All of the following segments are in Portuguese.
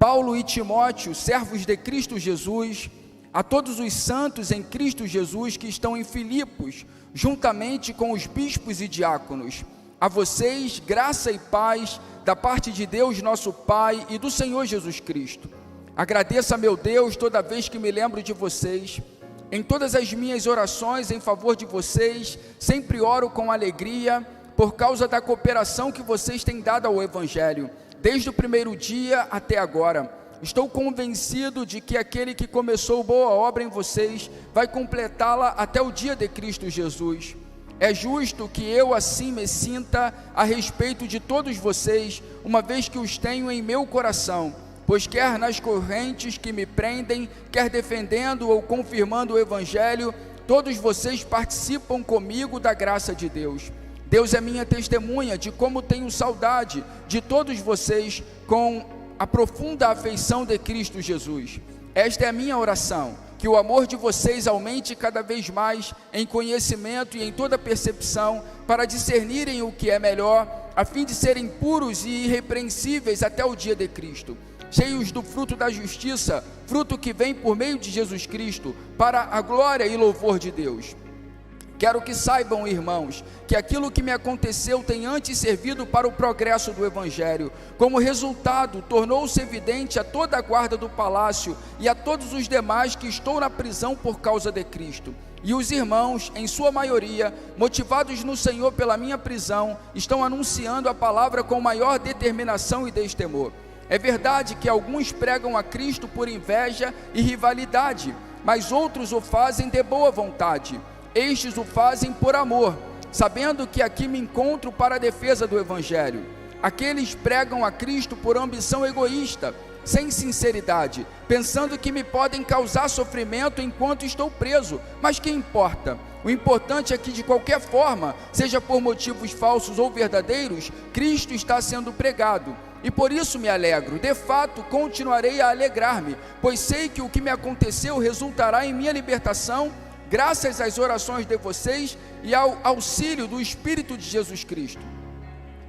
Paulo e Timóteo, servos de Cristo Jesus, a todos os santos em Cristo Jesus que estão em Filipos, juntamente com os bispos e diáconos. A vocês, graça e paz da parte de Deus nosso Pai e do Senhor Jesus Cristo. Agradeço a meu Deus toda vez que me lembro de vocês. Em todas as minhas orações em favor de vocês, sempre oro com alegria, por causa da cooperação que vocês têm dado ao Evangelho, desde o primeiro dia até agora. Estou convencido de que aquele que começou boa obra em vocês, vai completá-la até o dia de Cristo Jesus. É justo que eu assim me sinta a respeito de todos vocês, uma vez que os tenho em meu coração, pois quer nas correntes que me prendem, quer defendendo ou confirmando o Evangelho, todos vocês participam comigo da graça de Deus. Deus é minha testemunha de como tenho saudade de todos vocês com a profunda afeição de Cristo Jesus. Esta é a minha oração, que o amor de vocês aumente cada vez mais em conhecimento e em toda percepção, para discernirem o que é melhor, a fim de serem puros e irrepreensíveis até o dia de Cristo, cheios do fruto da justiça, fruto que vem por meio de Jesus Cristo, para a glória e louvor de Deus. Quero que saibam, irmãos, que aquilo que me aconteceu tem antes servido para o progresso do Evangelho. Como resultado, tornou-se evidente a toda a guarda do palácio e a todos os demais que estou na prisão por causa de Cristo. E os irmãos, em sua maioria, motivados no Senhor pela minha prisão, estão anunciando a palavra com maior determinação e destemor. É verdade que alguns pregam a Cristo por inveja e rivalidade, mas outros o fazem de boa vontade. Estes o fazem por amor, sabendo que aqui me encontro para a defesa do Evangelho. Aqueles pregam a Cristo por ambição egoísta, sem sinceridade, pensando que me podem causar sofrimento enquanto estou preso, mas que importa? O importante é que, de qualquer forma, seja por motivos falsos ou verdadeiros, Cristo está sendo pregado. E por isso me alegro, de fato continuarei a alegrar-me, pois sei que o que me aconteceu resultará em minha libertação, graças às orações de vocês e ao auxílio do Espírito de Jesus Cristo.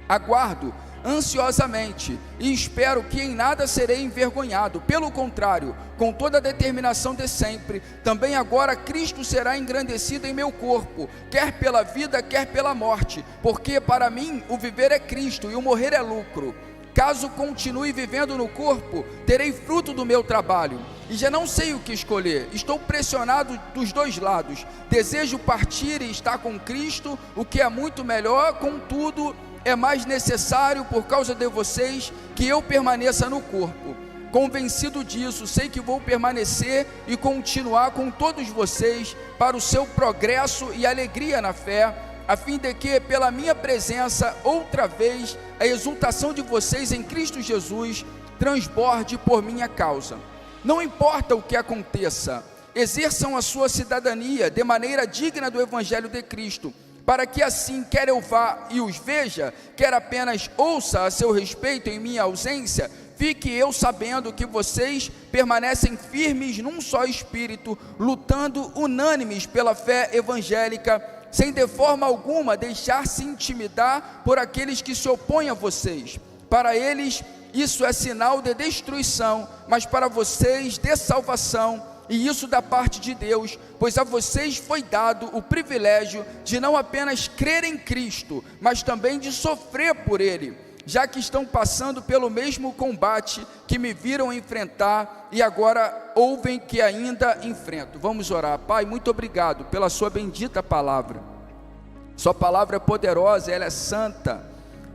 Aguardo ansiosamente e espero que em nada serei envergonhado. Pelo contrário, com toda a determinação de sempre, também agora Cristo será engrandecido em meu corpo, quer pela vida, quer pela morte, porque para mim o viver é Cristo e o morrer é lucro. Caso continue vivendo no corpo, terei fruto do meu trabalho, e já não sei o que escolher. Estou pressionado dos dois lados. Desejo partir e estar com Cristo, o que é muito melhor, contudo, é mais necessário, por causa de vocês, que eu permaneça no corpo. Convencido disso, sei que vou permanecer e continuar com todos vocês, para o seu progresso e alegria na fé, a fim de que, pela minha presença, outra vez, a exultação de vocês em Cristo Jesus transborde por minha causa. Não importa o que aconteça, exerçam a sua cidadania de maneira digna do Evangelho de Cristo, para que assim, quer eu vá e os veja, quer apenas ouça a seu respeito em minha ausência, fique eu sabendo que vocês permanecem firmes num só espírito, lutando unânimes pela fé evangélica, sem de forma alguma deixar-se intimidar por aqueles que se opõem a vocês. Para eles isso é sinal de destruição, mas para vocês de salvação, e isso da parte de Deus, pois a vocês foi dado o privilégio de não apenas crer em Cristo, mas também de sofrer por Ele, já que estão passando pelo mesmo combate que me viram enfrentar e agora ouvem que ainda enfrento. Vamos orar. Pai, muito obrigado pela sua bendita palavra. Sua palavra é poderosa, ela é santa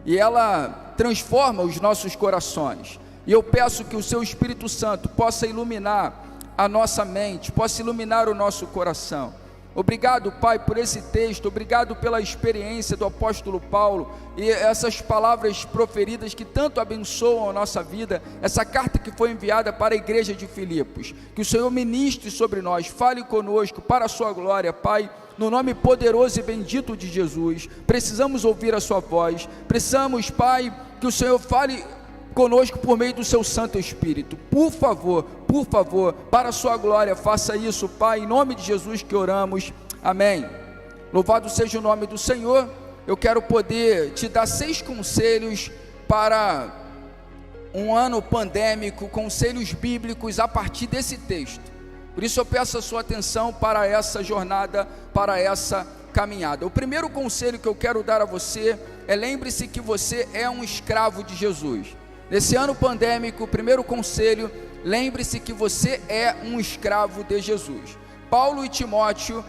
e ela transforma os nossos corações. E eu peço que o seu Espírito Santo possa iluminar a nossa mente, possa iluminar o nosso coração. Obrigado, Pai, por esse texto, obrigado pela experiência do apóstolo Paulo e essas palavras proferidas que tanto abençoam a nossa vida, essa carta que foi enviada para a igreja de Filipos. Que o Senhor ministre sobre nós, fale conosco para a sua glória, Pai, no nome poderoso e bendito de Jesus. Precisamos ouvir a sua voz, precisamos, Pai, que o Senhor fale conosco por meio do seu Santo Espírito. Por favor, para a sua glória, faça isso, Pai, em nome de Jesus que oramos, amém. Louvado seja o nome do Senhor. Eu quero poder te dar 6 conselhos para um ano pandêmico, conselhos bíblicos a partir desse texto. Por isso eu peço a sua atenção para essa jornada, para essa caminhada. O primeiro conselho que eu quero dar a você é: lembre-se que você é um escravo de Jesus. Nesse ano pandêmico, o primeiro conselho: lembre-se que você é um escravo de Jesus. Paulo e Timóteo,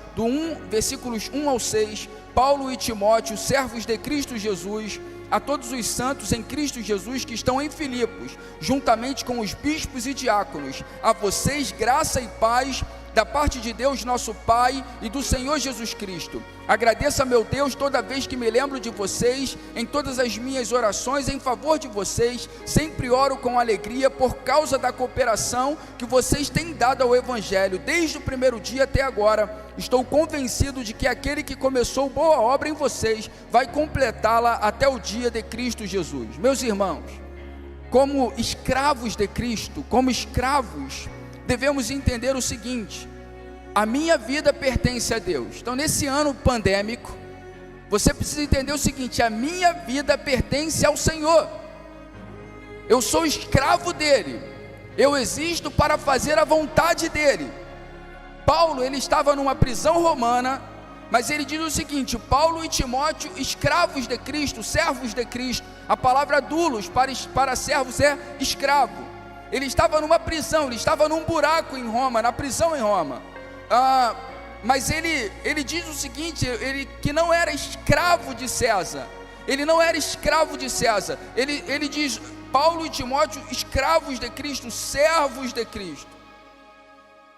versículos 1 ao 6, Paulo e Timóteo, servos de Cristo Jesus, a todos os santos em Cristo Jesus que estão em Filipos, juntamente com os bispos e diáconos, a vocês graça e paz da parte de Deus nosso Pai e do Senhor Jesus Cristo. Agradeço a meu Deus toda vez que me lembro de vocês, em todas as minhas orações em favor de vocês, sempre oro com alegria por causa da cooperação que vocês têm dado ao Evangelho, desde o primeiro dia até agora. Estou convencido de que aquele que começou boa obra em vocês, vai completá-la até o dia de Cristo Jesus. Meus irmãos, como escravos de Cristo, como escravos, devemos entender o seguinte: a minha vida pertence a Deus. Então, nesse ano pandêmico, você precisa entender o seguinte: a minha vida pertence ao Senhor. Eu sou escravo dele. Eu existo para fazer a vontade dele. Paulo, ele estava numa prisão romana, mas ele diz o seguinte: Paulo e Timóteo, escravos de Cristo, servos de Cristo. A palavra doulos para servos é escravo. Ele estava numa prisão, ele estava num buraco em Roma, na prisão em Roma. Mas ele diz o seguinte: ele que não era escravo de César. Ele não era escravo de César. Ele diz: Paulo e Timóteo, escravos de Cristo, servos de Cristo.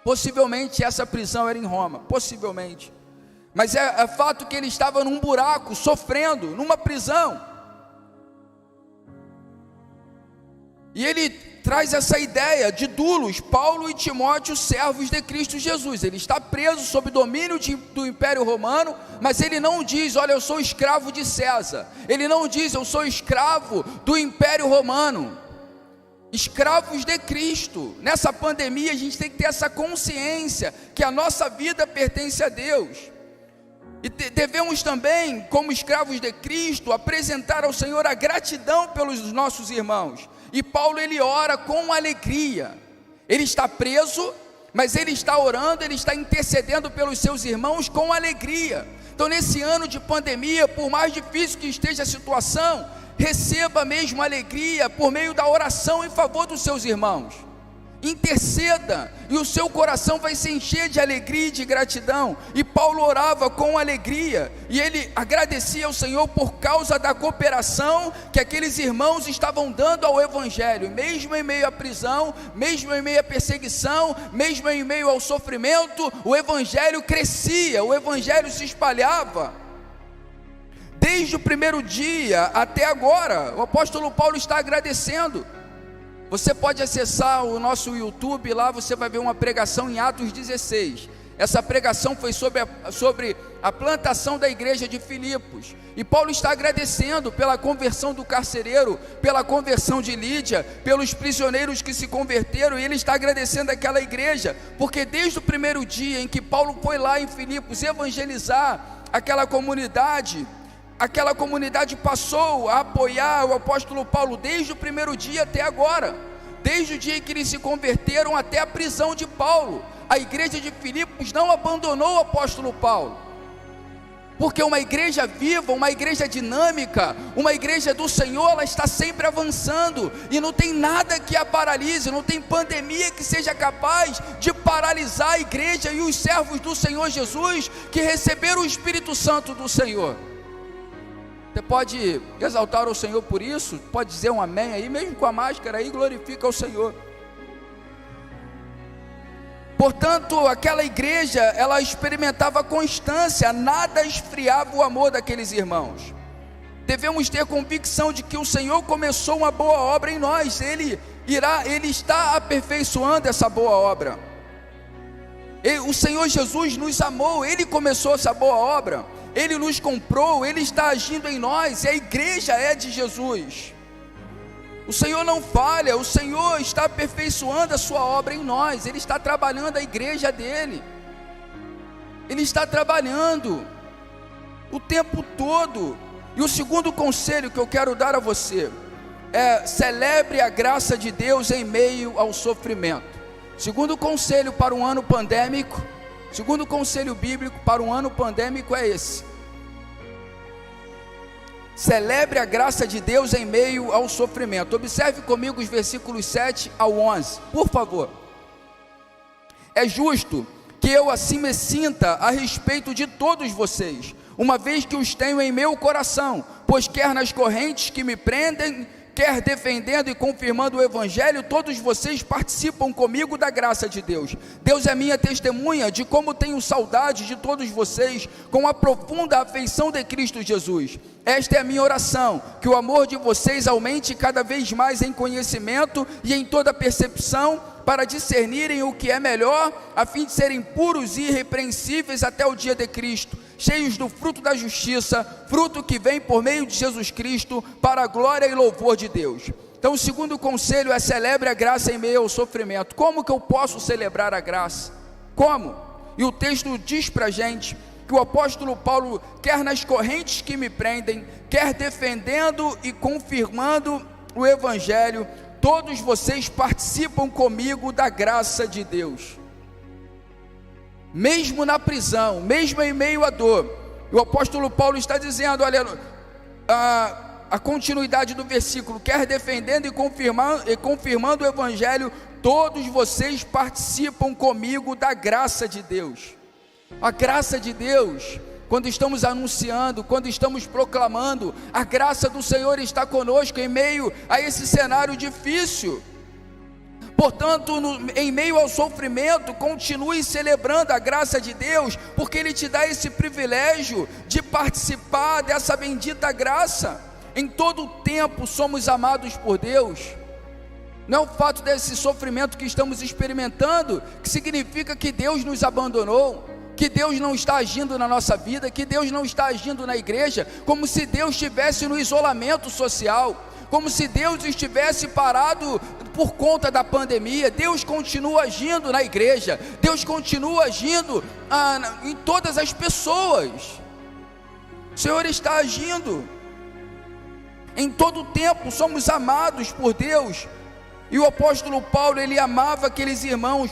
Possivelmente essa prisão era em Roma, possivelmente. Mas é fato que ele estava num buraco, sofrendo, numa prisão. E ele traz essa ideia de doulos, Paulo e Timóteo, servos de Cristo Jesus. Ele está preso sob domínio do Império Romano, mas ele não diz: olha, eu sou escravo de César. Ele não diz: eu sou escravo do Império Romano. Escravos de Cristo. Nessa pandemia a gente tem que ter essa consciência que a nossa vida pertence a Deus. E devemos também, como escravos de Cristo, apresentar ao Senhor a gratidão pelos nossos irmãos. E Paulo, ele ora com alegria. Ele está preso, mas ele está orando, ele está intercedendo pelos seus irmãos com alegria. Então, nesse ano de pandemia, por mais difícil que esteja a situação, receba mesmo alegria por meio da oração em favor dos seus irmãos. Interceda, e o seu coração vai se encher de alegria e de gratidão. E Paulo orava com alegria, e ele agradecia ao Senhor por causa da cooperação que aqueles irmãos estavam dando ao Evangelho. Mesmo em meio à prisão, mesmo em meio à perseguição, mesmo em meio ao sofrimento, o Evangelho crescia, o Evangelho se espalhava. Desde o primeiro dia até agora, o apóstolo Paulo está agradecendo. Você pode acessar o nosso YouTube, lá você vai ver uma pregação em Atos 16. Essa pregação foi sobre a plantação da igreja de Filipos. E Paulo está agradecendo pela conversão do carcereiro, pela conversão de Lídia, pelos prisioneiros que se converteram. E ele está agradecendo aquela igreja, porque desde o primeiro dia em que Paulo foi lá em Filipos evangelizar aquela comunidade passou a apoiar o apóstolo Paulo desde o primeiro dia até agora. Desde o dia em que eles se converteram até a prisão de Paulo, a igreja de Filipos não abandonou o apóstolo Paulo. Porque uma igreja viva, uma igreja dinâmica, uma igreja do Senhor, ela está sempre avançando. E não tem nada que a paralise, não tem pandemia que seja capaz de paralisar a igreja e os servos do Senhor Jesus, que receberam o Espírito Santo do Senhor. Você pode exaltar o Senhor por isso, pode dizer um amém aí, mesmo com a máscara aí, glorifica o Senhor. Portanto, aquela igreja, ela experimentava constância, nada esfriava o amor daqueles irmãos. Devemos ter convicção de que o Senhor começou uma boa obra em nós, Ele está aperfeiçoando essa boa obra. O Senhor Jesus nos amou, Ele começou essa boa obra. Ele nos comprou, Ele está agindo em nós, e a igreja é de Jesus. O Senhor não falha, o Senhor está aperfeiçoando a sua obra em nós. Ele está trabalhando a igreja dele. Ele está trabalhando o tempo todo. E o segundo conselho que eu quero dar a você: celebre a graça de Deus em meio ao sofrimento. Segundo conselho para um ano pandêmico, segundo conselho bíblico para um ano pandêmico é esse: celebre a graça de Deus em meio ao sofrimento. Observe comigo os versículos 7 ao 11, por favor. É justo que eu assim me sinta a respeito de todos vocês, uma vez que os tenho em meu coração, pois quer nas correntes que me prendem, quer defendendo e confirmando o Evangelho, todos vocês participam comigo da graça de Deus. Deus é minha testemunha de como tenho saudade de todos vocês, com a profunda afeição de Cristo Jesus. Esta é a minha oração, que o amor de vocês aumente cada vez mais em conhecimento e em toda percepção, para discernirem o que é melhor, a fim de serem puros e irrepreensíveis até o dia de Cristo, cheios do fruto da justiça, fruto que vem por meio de Jesus Cristo, para a glória e louvor de Deus. Então o segundo conselho é: celebre a graça em meio ao sofrimento. Como que eu posso celebrar a graça? Como? E o texto diz para a gente que o apóstolo Paulo, quer nas correntes que me prendem, quer defendendo e confirmando o Evangelho, todos vocês participam comigo da graça de Deus. Mesmo na prisão, mesmo em meio à dor, o apóstolo Paulo está dizendo, olha, a continuidade do versículo: quer defendendo e confirmando o Evangelho, todos vocês participam comigo da graça de Deus. A graça de Deus, quando estamos anunciando, quando estamos proclamando, a graça do Senhor está conosco em meio a esse cenário difícil. Portanto, em meio ao sofrimento, continue celebrando a graça de Deus, porque Ele te dá esse privilégio de participar dessa bendita graça. Em todo o tempo somos amados por Deus. Não é o fato desse sofrimento que estamos experimentando que significa que Deus nos abandonou, que Deus não está agindo na nossa vida, que Deus não está agindo na igreja, como se Deus estivesse no isolamento social, como se Deus estivesse parado por conta da pandemia. Deus continua agindo na igreja, Deus continua agindo em todas as pessoas. O Senhor está agindo. Em todo o tempo somos amados por Deus. E o apóstolo Paulo, ele amava aqueles irmãos,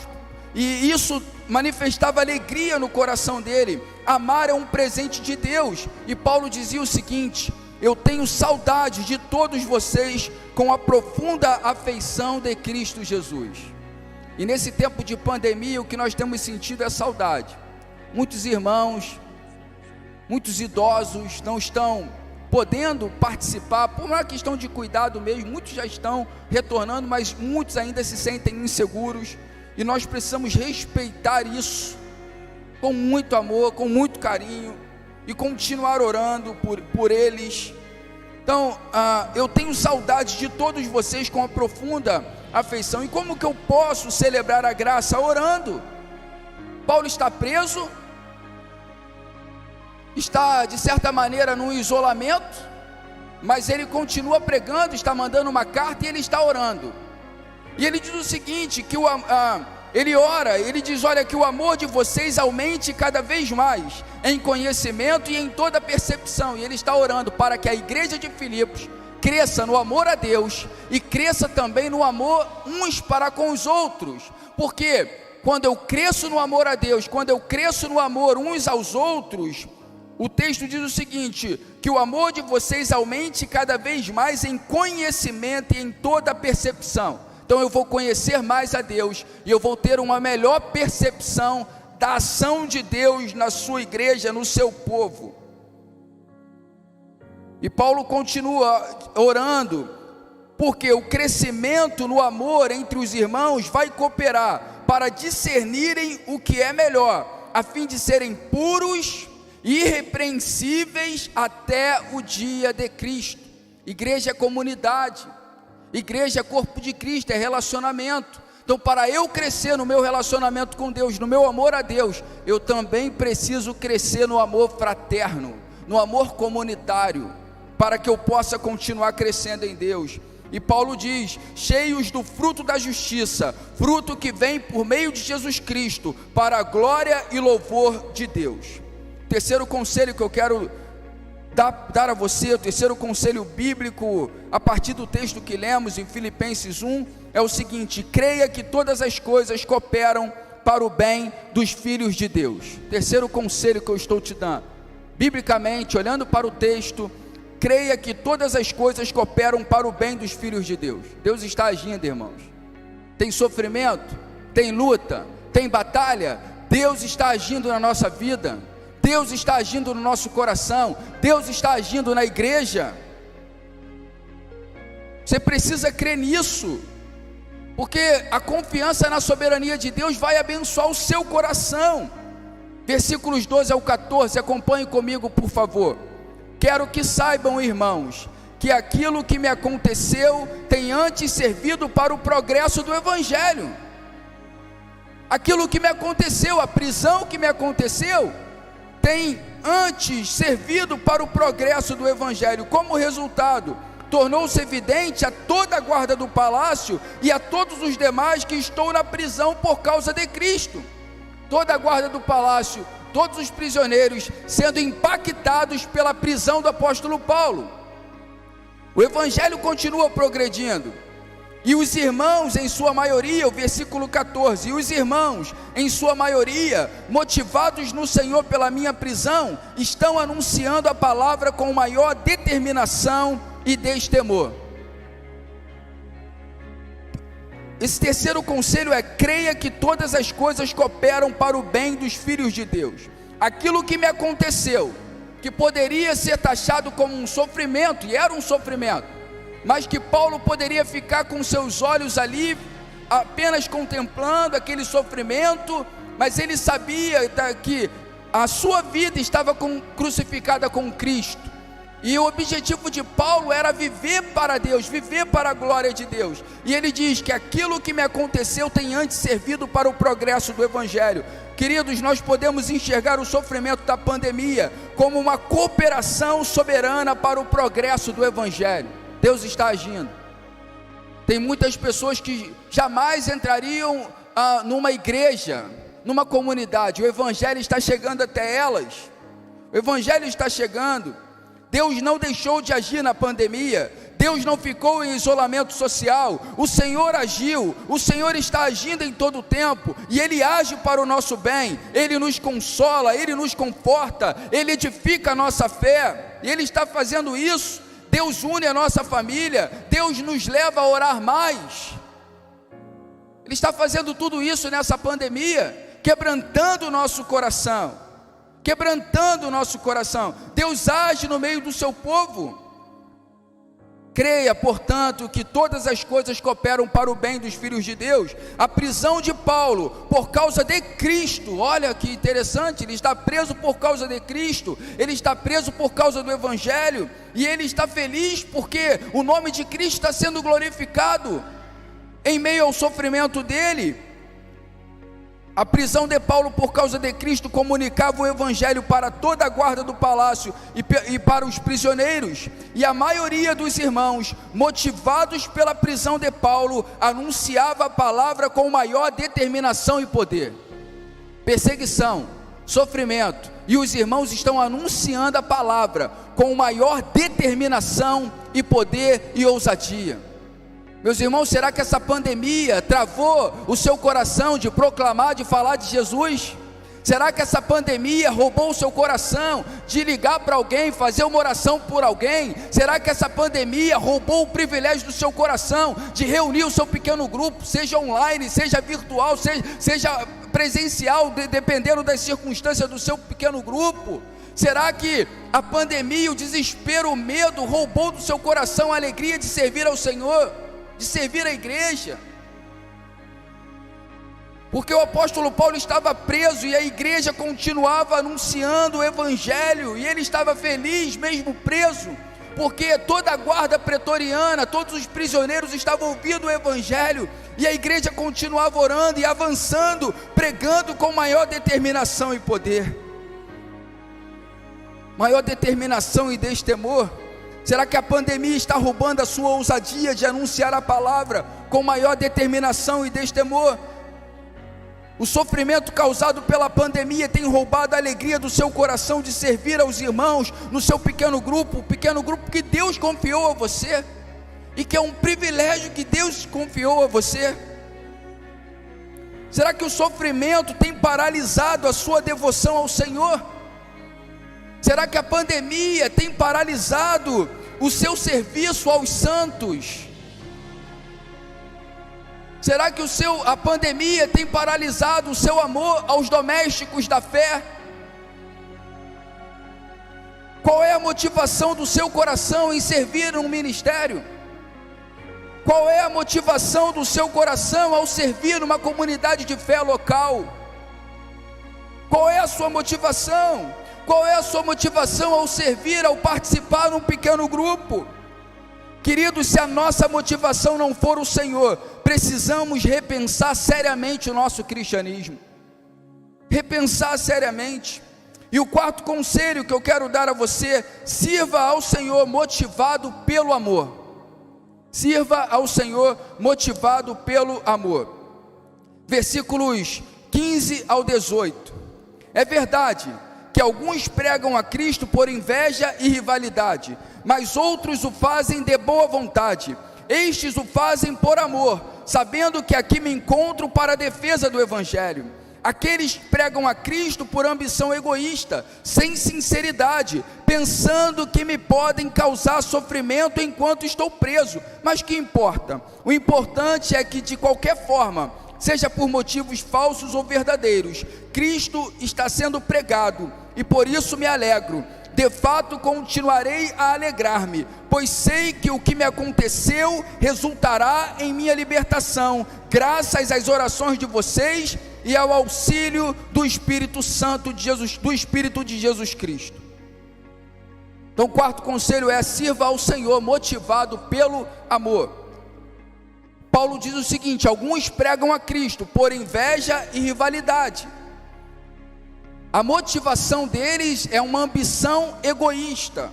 e isso manifestava alegria no coração dele. Amar é um presente de Deus. E Paulo dizia o seguinte: eu tenho saudade de todos vocês com a profunda afeição de Cristo Jesus. E nesse tempo de pandemia, o que nós temos sentido é saudade. Muitos irmãos, muitos idosos não estão podendo participar, por uma questão de cuidado mesmo. Muitos já estão retornando, mas muitos ainda se sentem inseguros. E nós precisamos respeitar isso com muito amor, com muito carinho, e continuar orando por eles. Então, eu tenho saudade de todos vocês com a profunda afeição. E como que eu posso celebrar a graça? Orando. Paulo está preso, está de certa maneira num isolamento, mas ele continua pregando, está mandando uma carta e ele está orando. E ele diz o seguinte, que ele ora, ele diz: olha, que o amor de vocês aumente cada vez mais em conhecimento e em toda percepção. E ele está orando para que a igreja de Filipos cresça no amor a Deus e cresça também no amor uns para com os outros. Porque quando eu cresço no amor a Deus, quando eu cresço no amor uns aos outros, o texto diz o seguinte: que o amor de vocês aumente cada vez mais em conhecimento e em toda percepção. Então eu vou conhecer mais a Deus, e eu vou ter uma melhor percepção da ação de Deus na sua igreja, no seu povo. E Paulo continua orando, porque o crescimento no amor entre os irmãos vai cooperar para discernirem o que é melhor, a fim de serem puros e irrepreensíveis até o dia de Cristo. Igreja é comunidade. Igreja é corpo de Cristo, é relacionamento. Então, para eu crescer no meu relacionamento com Deus, no meu amor a Deus, eu também preciso crescer no amor fraterno, no amor comunitário, para que eu possa continuar crescendo em Deus. E Paulo diz: cheios do fruto da justiça, fruto que vem por meio de Jesus Cristo, para a glória e louvor de Deus. Terceiro conselho que eu quero dar a você, o terceiro conselho bíblico, a partir do texto que lemos em Filipenses 1, é o seguinte: creia que todas as coisas cooperam para o bem dos filhos de Deus. Terceiro conselho que eu estou te dando, biblicamente, olhando para o texto, creia que todas as coisas cooperam para o bem dos filhos de Deus. Deus está agindo, irmãos. Tem sofrimento, tem luta, tem batalha, Deus está agindo na nossa vida, Deus está agindo no nosso coração, Deus está agindo na igreja. Você precisa crer nisso, porque a confiança na soberania de Deus vai abençoar o seu coração. Versículos 12 ao 14, acompanhe comigo, por favor. Quero que saibam, irmãos, que aquilo que me aconteceu tem antes servido para o progresso do Evangelho. Aquilo que me aconteceu, a prisão que me aconteceu, tem antes servido para o progresso do Evangelho. Como resultado, tornou-se evidente a toda a guarda do palácio e a todos os demais que estou na prisão por causa de Cristo. Toda a guarda do palácio, todos os prisioneiros sendo impactados pela prisão do apóstolo Paulo. O Evangelho continua progredindo. E os irmãos, em sua maioria, o versículo 14, e os irmãos, em sua maioria, motivados no Senhor pela minha prisão, estão anunciando a palavra com maior determinação e destemor. Esse terceiro conselho é: creia que todas as coisas cooperam para o bem dos filhos de Deus. Aquilo que me aconteceu, que poderia ser taxado como um sofrimento, e era um sofrimento, mas que Paulo poderia ficar com seus olhos ali, apenas contemplando aquele sofrimento, mas ele sabia que a sua vida estava crucificada com Cristo, e o objetivo de Paulo era viver para Deus, viver para a glória de Deus. E ele diz que aquilo que me aconteceu tem antes servido para o progresso do Evangelho. Queridos, nós podemos enxergar o sofrimento da pandemia como uma cooperação soberana para o progresso do Evangelho. Deus está agindo. Tem muitas pessoas que jamais entrariam numa igreja, numa comunidade. O Evangelho está chegando até elas. O Evangelho está chegando. Deus não deixou de agir na pandemia. Deus não ficou em isolamento social. O Senhor agiu. O Senhor está agindo em todo o tempo, e Ele age para o nosso bem. Ele nos consola, Ele nos conforta, Ele edifica a nossa fé, e Ele está fazendo isso. Deus une a nossa família, Deus nos leva a orar mais. Ele está fazendo tudo isso nessa pandemia, quebrantando o nosso coração, quebrantando o nosso coração. Deus age no meio do seu povo. Creia, portanto, que todas as coisas cooperam para o bem dos filhos de Deus. A prisão de Paulo, por causa de Cristo, olha que interessante, ele está preso por causa de Cristo, ele está preso por causa do Evangelho, e ele está feliz porque o nome de Cristo está sendo glorificado em meio ao sofrimento dele. A prisão de Paulo por causa de Cristo comunicava o Evangelho para toda a guarda do palácio e para os prisioneiros, e a maioria dos irmãos, motivados pela prisão de Paulo, anunciava a palavra com maior determinação e poder. Perseguição, sofrimento, e os irmãos estão anunciando a palavra com maior determinação e poder e ousadia. Meus irmãos, será que essa pandemia travou o seu coração de proclamar, de falar de Jesus? Será que essa pandemia roubou o seu coração de ligar para alguém, fazer uma oração por alguém? Será que essa pandemia roubou o privilégio do seu coração de reunir o seu pequeno grupo, seja online, seja virtual, seja presencial, dependendo das circunstâncias do seu pequeno grupo? Será que a pandemia, o desespero, o medo roubou do seu coração a alegria de servir ao Senhor, de servir a igreja? Porque o apóstolo Paulo estava preso e a igreja continuava anunciando o Evangelho, e ele estava feliz mesmo preso, porque toda a guarda pretoriana, todos os prisioneiros estavam ouvindo o Evangelho, e a igreja continuava orando e avançando, pregando com maior determinação e poder. Maior determinação e destemor. Será que a pandemia está roubando a sua ousadia de anunciar a palavra com maior determinação e destemor? O sofrimento causado pela pandemia tem roubado a alegria do seu coração de servir aos irmãos no seu pequeno grupo, o pequeno grupo que Deus confiou a você, e que é um privilégio que Deus confiou a você. Será que o sofrimento tem paralisado a sua devoção ao Senhor? Será que a pandemia tem paralisado o seu serviço aos santos? Será que a pandemia tem paralisado o seu amor aos domésticos da fé? Qual é a motivação do seu coração em servir um ministério? Qual é a motivação do seu coração ao servir uma comunidade de fé local? Qual é a sua motivação? Qual é a sua motivação ao servir, ao participar de um pequeno grupo? Queridos, se a nossa motivação não for o Senhor, precisamos repensar seriamente o nosso cristianismo. Repensar seriamente. E o quarto conselho que eu quero dar a você: sirva ao Senhor motivado pelo amor. Sirva ao Senhor motivado pelo amor. Versículos 15 ao 18. É verdade que alguns pregam a Cristo por inveja e rivalidade, mas outros o fazem de boa vontade. Estes o fazem por amor, sabendo que aqui me encontro para a defesa do Evangelho. Aqueles pregam a Cristo por ambição egoísta, sem sinceridade, pensando que me podem causar sofrimento enquanto estou preso. Mas que importa? O importante é que, de qualquer forma, seja por motivos falsos ou verdadeiros, Cristo está sendo pregado, e por isso me alegro. De fato, continuarei a alegrar-me, pois sei que o que me aconteceu resultará em minha libertação, graças às orações de vocês e ao auxílio do Espírito Santo de Jesus, do Espírito de Jesus Cristo. Então, o quarto conselho é: sirva ao Senhor motivado pelo amor. Paulo diz o seguinte: alguns pregam a Cristo por inveja e rivalidade. A motivação deles é uma ambição egoísta.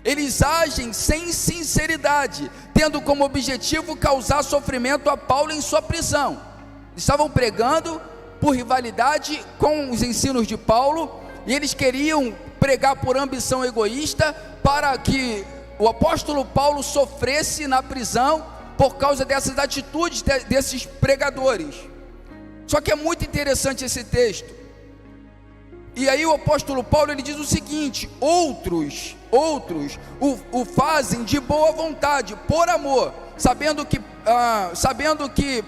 Eles agem sem sinceridade, tendo como objetivo causar sofrimento a Paulo em sua prisão. Estavam pregando por rivalidade com os ensinos de Paulo, e eles queriam pregar por ambição egoísta, para que o apóstolo Paulo sofresse na prisão por causa dessas atitudes desses pregadores. Só que é muito interessante esse texto. E aí o apóstolo Paulo, ele diz o seguinte: outros o fazem de boa vontade, por amor, sabendo que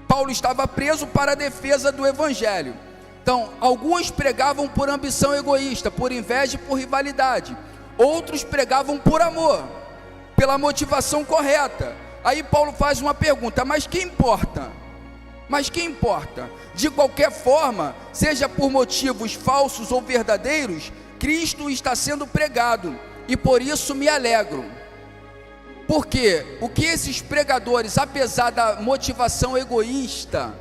Paulo estava preso para a defesa do Evangelho. Então, alguns pregavam por ambição egoísta, por inveja e por rivalidade. Outros pregavam por amor, pela motivação correta. Aí Paulo faz uma pergunta: mas que importa? Mas que importa? De qualquer forma, seja por motivos falsos ou verdadeiros, Cristo está sendo pregado, e por isso me alegro. Porque o que esses pregadores, apesar da motivação egoísta,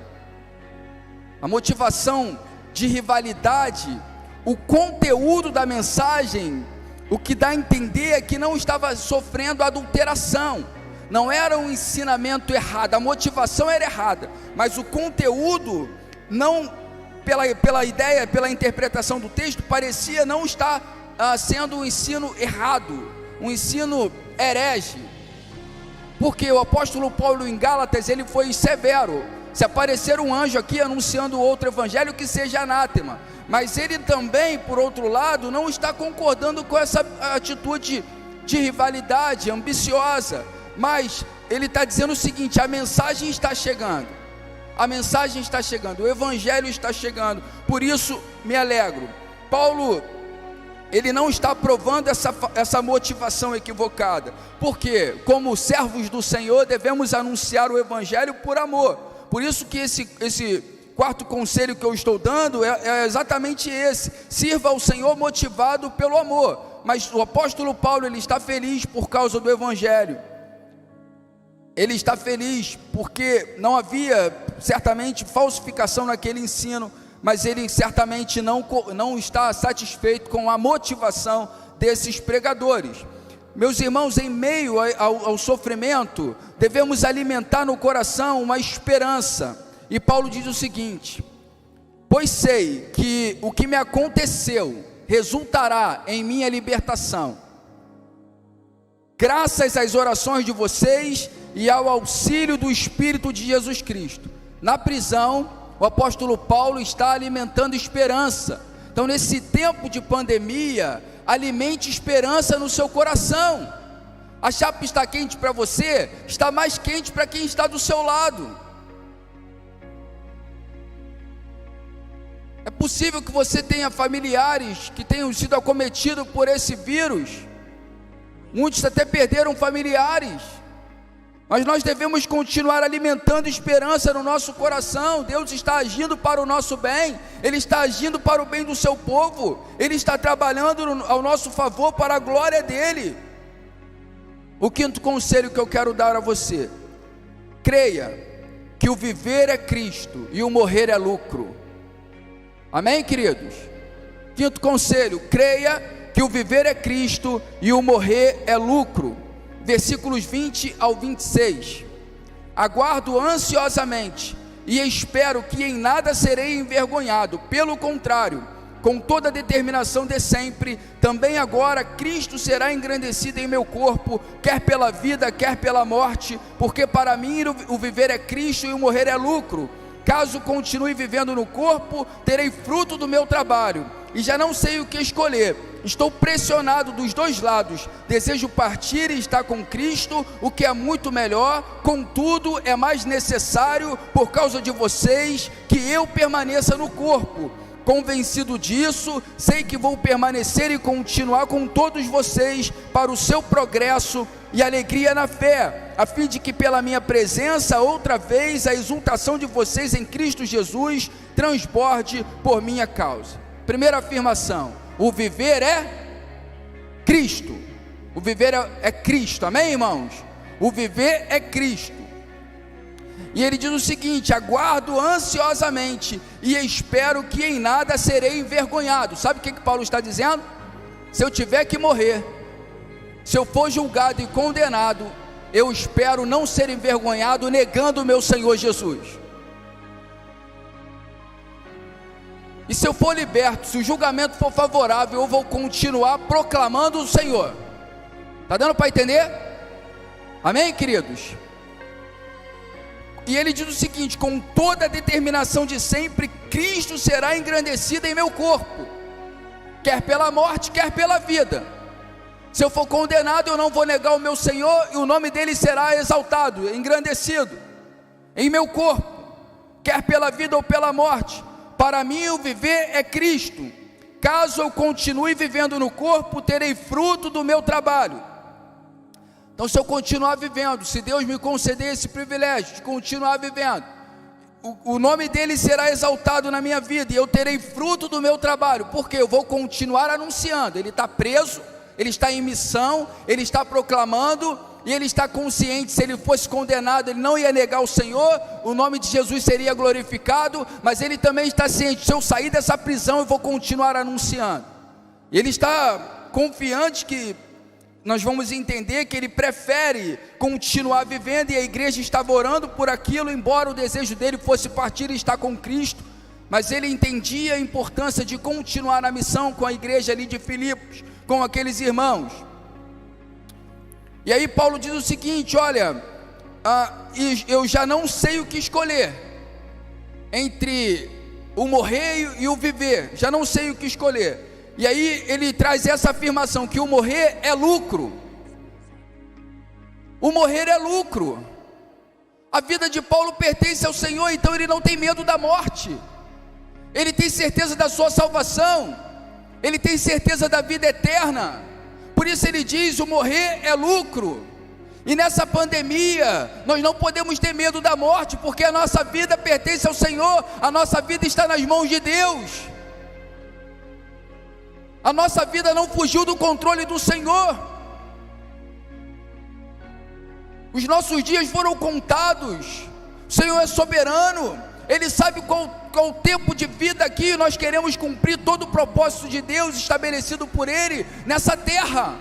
a motivação de rivalidade, o conteúdo da mensagem, o que dá a entender é que não estava sofrendo adulteração. Não era um ensinamento errado, a motivação era errada, mas o conteúdo, não, pela ideia, pela interpretação do texto, parecia não estar sendo um ensino errado, um ensino herege. Porque o apóstolo Paulo em Gálatas, ele foi severo: se aparecer um anjo aqui anunciando outro evangelho, que seja anátema. Mas ele também, por outro lado, não está concordando com essa atitude de rivalidade ambiciosa. Mas ele está dizendo o seguinte: a mensagem está chegando, a mensagem está chegando, o Evangelho está chegando, por isso me alegro. Paulo, ele não está aprovando essa motivação equivocada, porque como servos do Senhor devemos anunciar o Evangelho por amor. Por isso que esse quarto conselho que eu estou dando é exatamente esse: sirva ao Senhor motivado pelo amor. Mas o apóstolo Paulo, ele está feliz por causa do Evangelho. Ele está feliz porque não havia certamente falsificação naquele ensino, mas ele certamente não está satisfeito com a motivação desses pregadores. Meus irmãos, em meio ao sofrimento, devemos alimentar no coração uma esperança. E Paulo diz o seguinte: pois sei que o que me aconteceu resultará em minha libertação, graças às orações de vocês e ao auxílio do Espírito de Jesus Cristo. Na prisão, o apóstolo Paulo está alimentando esperança. Então, nesse tempo de pandemia, alimente esperança no seu coração. A chapa está quente para você, está mais quente para quem está do seu lado. É possível que você tenha familiares que tenham sido acometidos por esse vírus. Muitos até perderam familiares. Mas nós devemos continuar alimentando esperança no nosso coração. Deus está agindo para o nosso bem. Ele está agindo para o bem do seu povo. Ele está trabalhando ao nosso favor para a glória dele. O quinto conselho que eu quero dar a você: creia que o viver é Cristo e o morrer é lucro. Amém, queridos? Quinto conselho: creia que o viver é Cristo e o morrer é lucro. Versículos 20 ao 26. Aguardo ansiosamente e espero que em nada serei envergonhado. Pelo contrário, com toda a determinação de sempre, também agora Cristo será engrandecido em meu corpo, quer pela vida, quer pela morte, porque para mim o viver é Cristo e o morrer é lucro. Caso continue vivendo no corpo, terei fruto do meu trabalho, e já não sei o que escolher. Estou pressionado dos dois lados. Desejo partir e estar com Cristo, o que é muito melhor. Contudo, é mais necessário, por causa de vocês, que eu permaneça no corpo. Convencido disso, sei que vou permanecer e continuar com todos vocês para o seu progresso e alegria na fé, a fim de que pela minha presença, outra vez, a exultação de vocês em Cristo Jesus transborde por minha causa. Primeira afirmação: o viver é Cristo. O viver é Cristo, amém, irmãos? O viver é Cristo. E ele diz o seguinte: aguardo ansiosamente e espero que em nada serei envergonhado. Sabe o que Paulo está dizendo? Se eu tiver que morrer, se eu for julgado e condenado, eu espero não ser envergonhado negando o meu Senhor Jesus. E se eu for liberto, se o julgamento for favorável, eu vou continuar proclamando o Senhor. Está dando para entender? Amém, queridos? E ele diz o seguinte: com toda a determinação de sempre, Cristo será engrandecido em meu corpo, quer pela morte, quer pela vida. Se eu for condenado, eu não vou negar o meu Senhor, e o nome dele será exaltado, engrandecido em meu corpo, quer pela vida ou pela morte. Para mim o viver é Cristo. Caso eu continue vivendo no corpo, terei fruto do meu trabalho. Então, se eu continuar vivendo, se Deus me conceder esse privilégio de continuar vivendo, o nome dele será exaltado na minha vida, e eu terei fruto do meu trabalho, porque eu vou continuar anunciando. Ele está preso, ele está em missão, ele está proclamando, e ele está consciente: se ele fosse condenado, ele não ia negar o Senhor, o nome de Jesus seria glorificado, mas ele também está ciente: se eu sair dessa prisão, eu vou continuar anunciando. Ele está confiante que nós vamos entender que ele prefere continuar vivendo, e a igreja estava orando por aquilo, embora o desejo dele fosse partir e estar com Cristo, mas ele entendia a importância de continuar na missão com a igreja ali de Filipos, com aqueles irmãos. E aí Paulo diz o seguinte: olha, eu já não sei o que escolher entre o morrer e o viver, já não sei o que escolher. E aí ele traz essa afirmação, que o morrer é lucro. O morrer é lucro. A vida de Paulo pertence ao Senhor, então ele não tem medo da morte. Ele tem certeza da sua salvação. Ele tem certeza da vida eterna. Por isso ele diz: o morrer é lucro. E nessa pandemia, nós não podemos ter medo da morte, porque a nossa vida pertence ao Senhor. A nossa vida está nas mãos de Deus. A nossa vida não fugiu do controle do Senhor. Os nossos dias foram contados. O Senhor é soberano. Ele sabe qual o tempo de vida que nós queremos cumprir todo o propósito de Deus estabelecido por Ele nessa terra.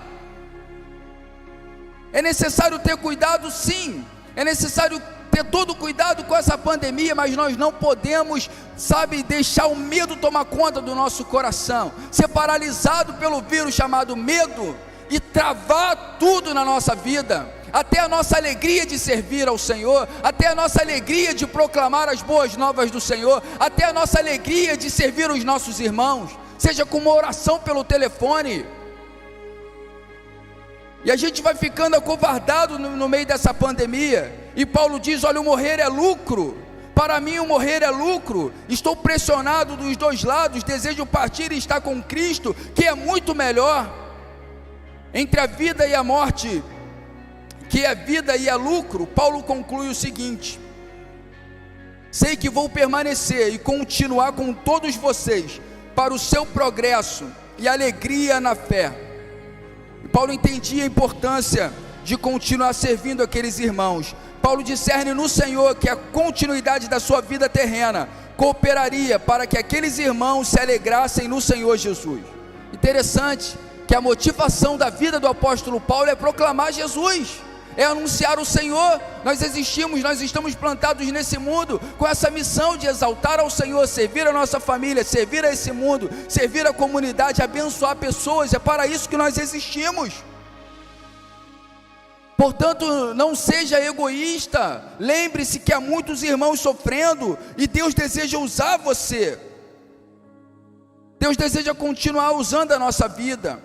É necessário ter cuidado, sim. É necessário ter todo cuidado com essa pandemia, mas nós não podemos, deixar o medo tomar conta do nosso coração, ser paralisado pelo vírus chamado medo e travar tudo na nossa vida, até a nossa alegria de servir ao Senhor, até a nossa alegria de proclamar as boas novas do Senhor, até a nossa alegria de servir os nossos irmãos, seja com uma oração pelo telefone. E a gente vai ficando acovardado no meio dessa pandemia, e Paulo diz: olha, o morrer é lucro, para mim o morrer é lucro, estou pressionado dos dois lados, desejo partir e estar com Cristo, que é muito melhor. Entre a vida e a morte, que é vida e é lucro, Paulo conclui o seguinte: sei que vou permanecer e continuar com todos vocês, para o seu progresso e alegria na fé. Paulo entendia a importância de continuar servindo aqueles irmãos. Paulo discerne no Senhor que a continuidade da sua vida terrena cooperaria para que aqueles irmãos se alegrassem no Senhor Jesus. Interessante que a motivação da vida do apóstolo Paulo é proclamar Jesus, é anunciar o Senhor. Nós estamos plantados nesse mundo com essa missão de exaltar ao Senhor, servir a nossa família, servir a esse mundo, servir a comunidade, abençoar pessoas. É para isso que nós existimos. Portanto, não seja egoísta, lembre-se que há muitos irmãos sofrendo, e Deus deseja usar você, Deus deseja continuar usando a nossa vida.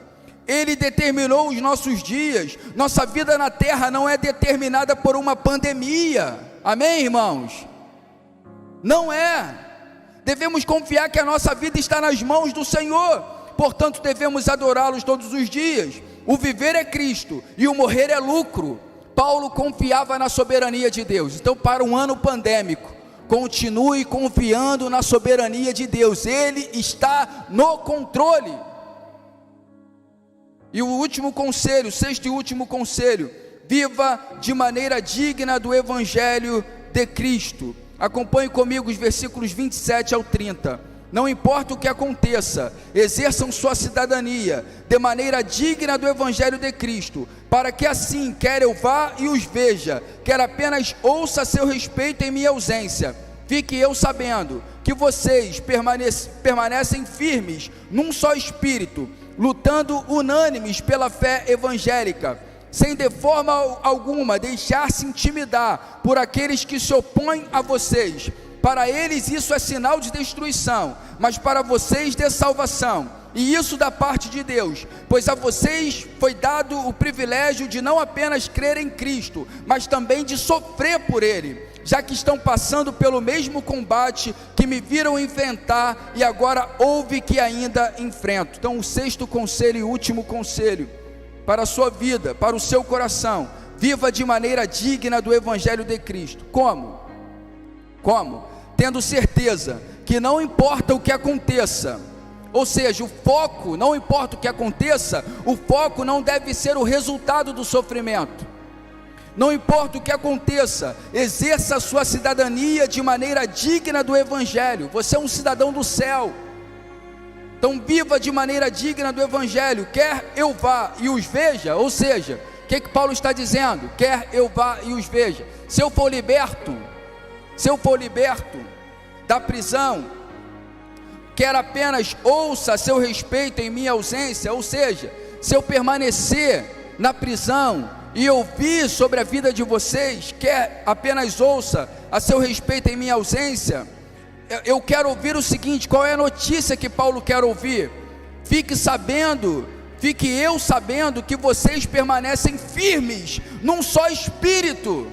Ele determinou os nossos dias. Nossa vida na terra não é determinada por uma pandemia, amém, irmãos? Não é. Devemos confiar que a nossa vida está nas mãos do Senhor, portanto devemos adorá-los todos os dias. O viver é Cristo e o morrer é lucro. Paulo confiava na soberania de Deus. Então, para um ano pandêmico, continue confiando na soberania de Deus, Ele está no controle. E o último conselho, sexto e último conselho: viva de maneira digna do Evangelho de Cristo. Acompanhe comigo os versículos 27 ao 30. Não importa o que aconteça, exerçam sua cidadania de maneira digna do Evangelho de Cristo, para que assim, quer eu vá e os veja, quer apenas ouça a seu respeito em minha ausência, fique eu sabendo que vocês permanecem firmes num só espírito, lutando unânimes pela fé evangélica, sem de forma alguma deixar-se intimidar por aqueles que se opõem a vocês. Para eles isso é sinal de destruição, mas para vocês de salvação, e isso da parte de Deus, pois a vocês foi dado o privilégio de não apenas crer em Cristo, mas também de sofrer por Ele, já que estão passando pelo mesmo combate que me viram enfrentar e agora houve que ainda enfrento. Então, o sexto conselho e último conselho para a sua vida, para o seu coração: viva de maneira digna do Evangelho de Cristo. Como? Tendo certeza que não importa o que aconteça, ou seja, o foco, não importa o que aconteça, o foco não deve ser o resultado do sofrimento. Não importa o que aconteça, exerça a sua cidadania de maneira digna do Evangelho. Você é um cidadão do céu, então viva de maneira digna do Evangelho. Quer eu vá e os veja, ou seja, o que Paulo está dizendo? Quer eu vá e os veja. Se eu for liberto da prisão, quer apenas ouça a seu respeito em minha ausência, ou seja, se eu permanecer na prisão e ouvir sobre a vida de vocês, quer apenas ouça a seu respeito em minha ausência. Eu quero ouvir o seguinte: qual é a notícia que Paulo quer ouvir? Fique eu sabendo que vocês permanecem firmes num só espírito.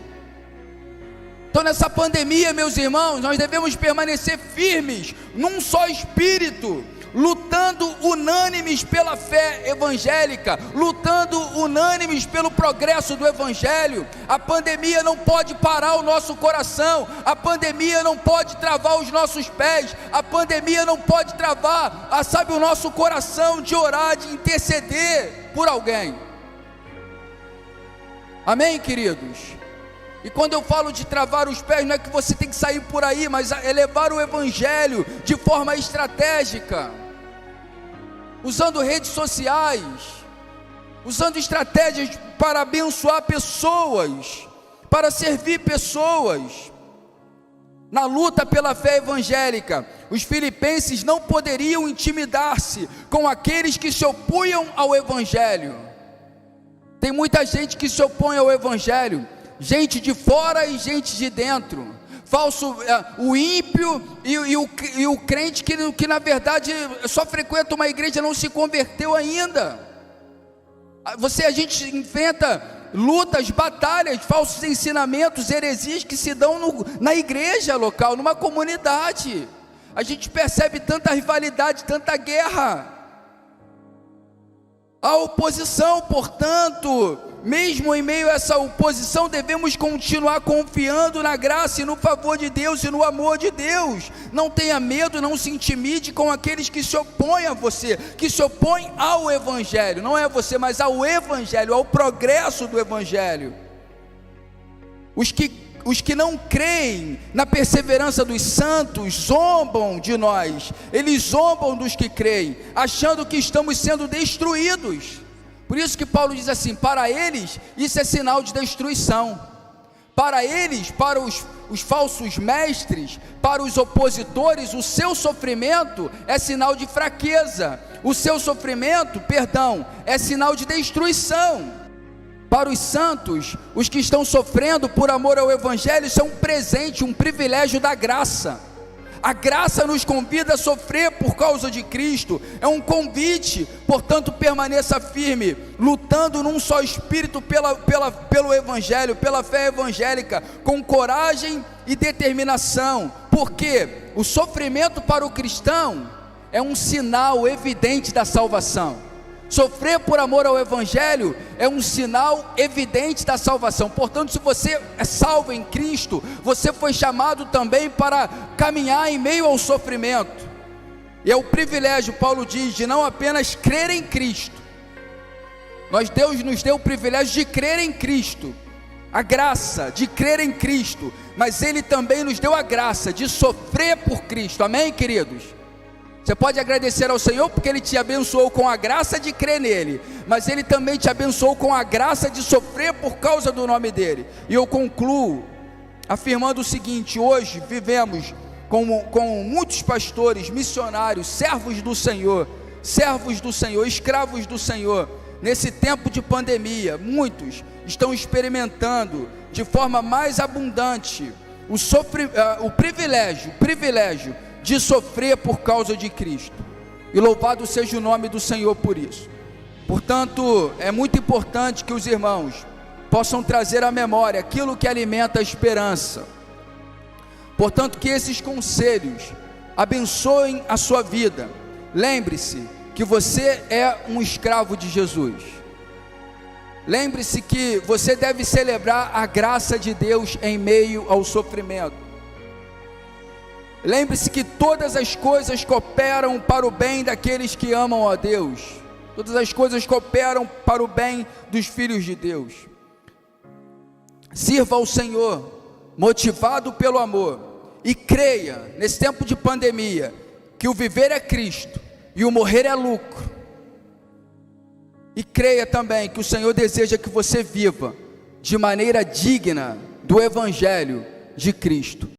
Então, nessa pandemia, meus irmãos, nós devemos permanecer firmes num só espírito, lutando unânimes pela fé evangélica, lutando unânimes pelo progresso do Evangelho. A pandemia não pode parar o nosso coração, a pandemia não pode travar os nossos pés, a pandemia não pode travar, o nosso coração de orar, de interceder por alguém. Amém, queridos? E quando eu falo de travar os pés, não é que você tem que sair por aí, mas é levar o Evangelho de forma estratégica, usando redes sociais, usando estratégias para abençoar pessoas, para servir pessoas. Na luta pela fé evangélica, os filipenses não poderiam intimidar-se com aqueles que se opunham ao Evangelho. Tem muita gente que se opõe ao Evangelho, gente de fora e gente de dentro. O ímpio e o crente que na verdade só frequenta uma igreja, não se converteu ainda. A gente inventa lutas, batalhas, falsos ensinamentos, heresias que se dão na igreja local, numa comunidade. A gente percebe tanta rivalidade, tanta guerra. A oposição, portanto, mesmo em meio a essa oposição, devemos continuar confiando na graça e no favor de Deus e no amor de Deus. Não tenha medo, não se intimide com aqueles que se opõem a você, que se opõem ao Evangelho, não é a você, mas ao Evangelho, ao progresso do Evangelho. Os que não creem na perseverança dos santos zombam de nós, eles zombam dos que creem, achando que estamos sendo destruídos. Por isso que Paulo diz assim: para eles isso é sinal de destruição. Para eles, para os falsos mestres, para os opositores, o seu sofrimento é sinal de fraqueza, o seu sofrimento, é sinal de destruição. Para os santos, os que estão sofrendo por amor ao Evangelho, isso é um presente, um privilégio da graça. A graça nos convida a sofrer por causa de Cristo, é um convite. Portanto, permaneça firme, lutando num só espírito pelo Evangelho, pela fé evangélica, com coragem e determinação, porque o sofrimento para o cristão é um sinal evidente da salvação. Sofrer por amor ao Evangelho é um sinal evidente da salvação. Portanto, se você é salvo em Cristo, você foi chamado também para caminhar em meio ao sofrimento. E é o privilégio, Paulo diz, de não apenas crer em Cristo. Deus nos deu o privilégio de crer em Cristo, a graça de crer em Cristo, mas Ele também nos deu a graça de sofrer por Cristo. Amém, queridos? Você pode agradecer ao Senhor porque Ele te abençoou com a graça de crer nele, mas Ele também te abençoou com a graça de sofrer por causa do nome dEle. E eu concluo afirmando o seguinte: hoje vivemos com muitos pastores, missionários, servos do Senhor, escravos do Senhor. Nesse tempo de pandemia, muitos estão experimentando de forma mais abundante o privilégio de sofrer por causa de Cristo, e louvado seja o nome do Senhor por isso. Portanto, é muito importante que os irmãos possam trazer à memória aquilo que alimenta a esperança. Portanto, que esses conselhos abençoem a sua vida. Lembre-se que você é um escravo de Jesus. Lembre-se que você deve celebrar a graça de Deus em meio ao sofrimento. Lembre-se que todas as coisas cooperam para o bem daqueles que amam a Deus. Todas as coisas cooperam para o bem dos filhos de Deus. Sirva ao Senhor, motivado pelo amor, e creia, nesse tempo de pandemia, que o viver é Cristo e o morrer é lucro. E creia também que o Senhor deseja que você viva de maneira digna do Evangelho de Cristo.